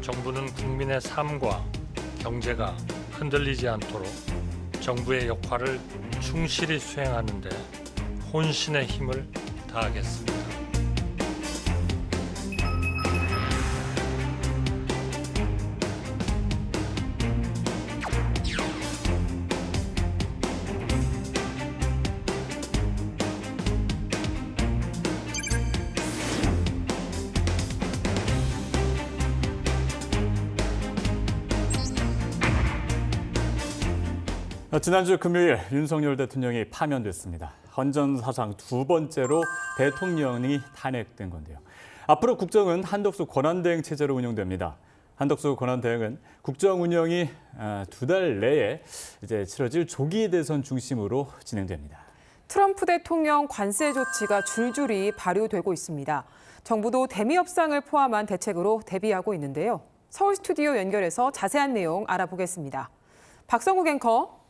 정부는 국민의 삶과 경제가 흔들리지 않도록 정부의 역할을 충실히 수행하는 데 혼신의 힘을 다하겠습니다. 지난주 금요일 윤석열 대통령이 파면됐습니다. 헌정 사상 두 번째로 대통령이 탄핵된 건데요. 앞으로 국정은 한덕수 권한대행 체제로 운영됩니다. 한덕수 권한대행은 국정 운영이 두 달 내에 이제 치러질 조기 대선 중심으로 진행됩니다. 트럼프 대통령 관세 조치가 줄줄이 발효되고 있습니다. 정부도 대미 협상을 포함한 대책으로 대비하고 있는데요. 서울 스튜디오 연결해서 자세한 내용 알아보겠습니다. 박성국 앵커.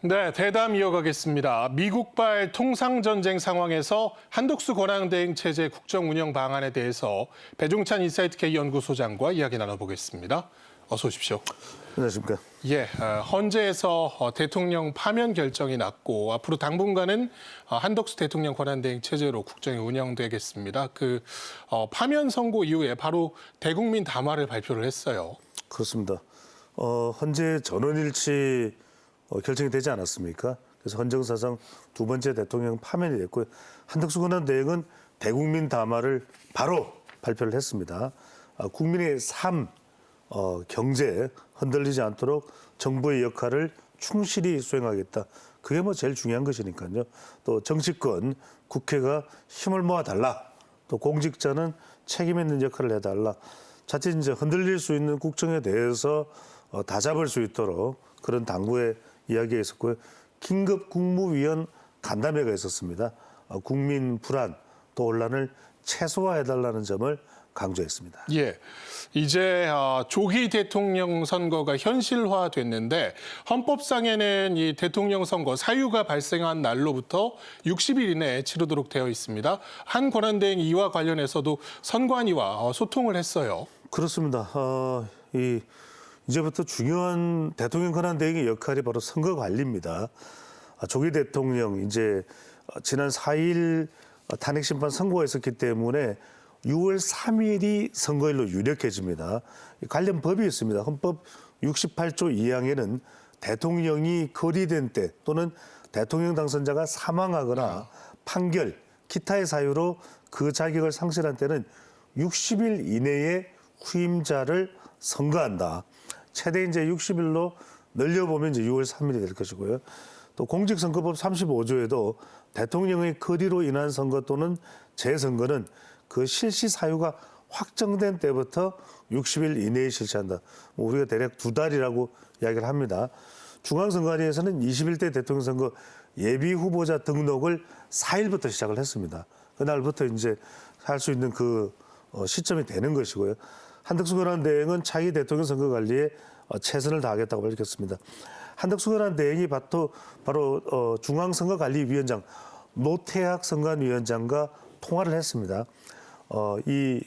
네, 대담 이어가겠습니다. 미국발 통상전쟁 상황에서 한덕수 권한대행 체제 국정 운영 방안에 대해서 배종찬 인사이트 K연구소장과 이야기 나눠보겠습니다. 어서 오십시오. 안녕하십니까. 예, 헌재에서 대통령 파면 결정이 났고 앞으로 당분간은 한덕수 대통령 권한대행 체제로 국정이 운영되겠습니다. 파면 선고 이후에 바로 대국민 담화를 발표를 했어요. 그렇습니다. 헌재 전원일치 결정이 되지 않았습니까? 그래서 헌정사상 두 번째 대통령 파면이 됐고요. 한덕수 권한대행은 대국민 담화를 바로 발표를 했습니다. 국민의 삶, 경제 흔들리지 않도록 정부의 역할을 충실히 수행하겠다. 그게 뭐 제일 중요한 것이니까요. 또 정치권, 국회가 힘을 모아달라. 또 공직자는 책임 있는 역할을 해달라. 자칫 이제 흔들릴 수 있는 국정에 대해서 다 잡을 수 있도록 그런 당부의 이야기가 있었고요. 긴급 국무위원 간담회가 있었습니다. 국민 불안 또 혼란을 최소화해달라는 점을 강조했습니다. 예, 이제 조기 대통령 선거가 현실화됐는데 헌법상에는 이 대통령 선거 사유가 발생한 날로부터 60일 이내에 치르도록 되어 있습니다. 한 권한대행 이와 관련해서도 선관위와 소통을 했어요. 그렇습니다. 이제부터 중요한 대통령 권한대행의 역할이 바로 선거 관리입니다. 조기 대통령 이제 지난 4일 탄핵 심판 선고가 있었기 때문에 6월 3일이 선거일로 유력해집니다. 관련 법이 있습니다. 헌법 68조 2항에는 대통령이 거리된 때 또는 대통령 당선자가 사망하거나 판결, 기타의 사유로 그 자격을 상실한 때는 60일 이내에 후임자를 선거한다. 최대 이제 60일로 늘려보면 이제 6월 3일이 될 것이고요. 또 공직선거법 35조에도 대통령의 거리로 인한 선거 또는 재선거는 그 실시 사유가 확정된 때부터 60일 이내에 실시한다. 우리가 대략 두 달이라고 이야기를 합니다. 중앙선관위에서는 21대 대통령 선거 예비 후보자 등록을 4일부터 시작을 했습니다. 그날부터 이제 할 수 있는 그 시점이 되는 것이고요. 한덕수 권한대행은 차기 대통령 선거 관리에 최선을 다하겠다고 밝혔습니다. 한덕수 권한대행이 바로 중앙선거관리위원장 노태학 선관위원장과 통화를 했습니다. 이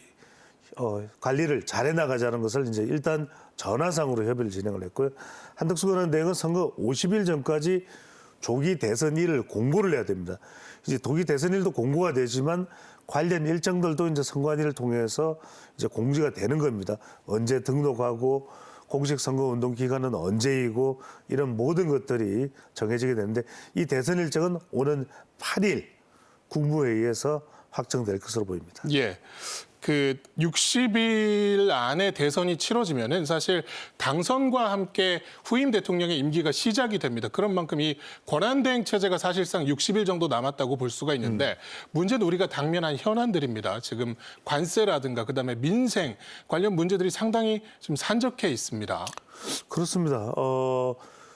관리를 잘해 나가자는 것을 이제 일단 전화상으로 협의를 진행을 했고요. 한덕수 권한대행은 선거 50일 전까지 조기 대선일을 공고를 해야 됩니다. 이제 조기 대선일도 공고가 되지만 관련 일정들도 이제 선관위를 통해서 이제 공지가 되는 겁니다. 언제 등록하고 공식 선거 운동 기간은 언제이고 이런 모든 것들이 정해지게 되는데 이 대선 일정은 오는 8일 국무회의에서 확정될 것으로 보입니다. 예. 60일 안에 대선이 치러지면은 사실 당선과 함께 후임 대통령의 임기가 시작이 됩니다. 그런 만큼 이 권한대행 체제가 사실상 60일 정도 남았다고 볼 수가 있는데 문제는 우리가 당면한 현안들입니다. 지금 관세라든가 그다음에 민생 관련 문제들이 상당히 좀 산적해 있습니다. 그렇습니다.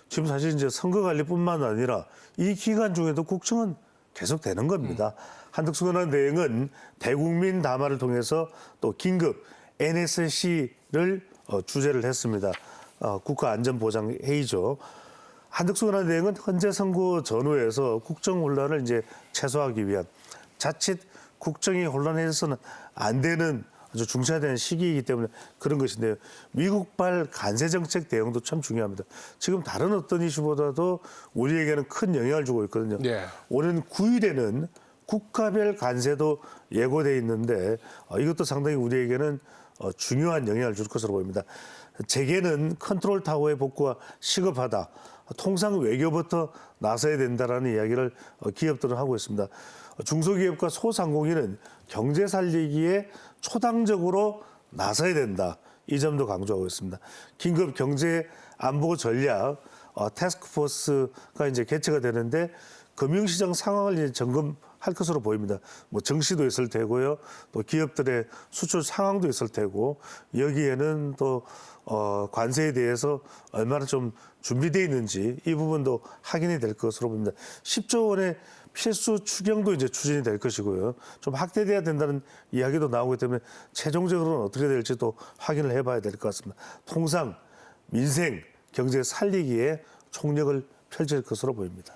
지금 사실 이제 선거 관리뿐만 아니라 이 기간 중에도 국정은 계속되는 겁니다. 한덕수 권한대행은 대국민 담화를 통해서 또 긴급 NSC를 주재를 했습니다. 국가안전보장회의죠. 한덕수 권한대행은 헌재 선고 전후에서 국정 혼란을 이제 최소화하기 위한 자칫 국정이 혼란해서는 안 되는 아주 중차대한 시기이기 때문에 그런 것인데요. 미국발 관세 정책 대응도 참 중요합니다. 지금 다른 어떤 이슈보다도 우리에게는 큰 영향을 주고 있거든요. 네. 올해는 9일에는 국가별 관세도 예고돼 있는데 이것도 상당히 우리에게는 중요한 영향을 줄 것으로 보입니다. 재계는 컨트롤 타워의 복구가 시급하다. 통상 외교부터 나서야 된다라는 이야기를 기업들은 하고 있습니다. 중소기업과 소상공인은 경제 살리기에 초당적으로 나서야 된다. 이 점도 강조하고 있습니다. 긴급 경제 안보 전략 태스크포스가 이제 개최가 되는데 금융시장 상황을 이제 점검할 것으로 보입니다. 뭐 정시도 있을 테고요, 또 기업들의 수출 상황도 있을 테고 여기에는 또 관세에 대해서 얼마나 좀 준비되어 있는지 이 부분도 확인이 될 것으로 보입니다. 10조 원의 필수 추경도 이제 추진이 될 것이고요. 좀 확대돼야 된다는 이야기도 나오기 때문에 최종적으로는 어떻게 될지 또 확인을 해봐야 될 것 같습니다. 통상 민생 경제 살리기에 총력을 펼칠 것으로 보입니다.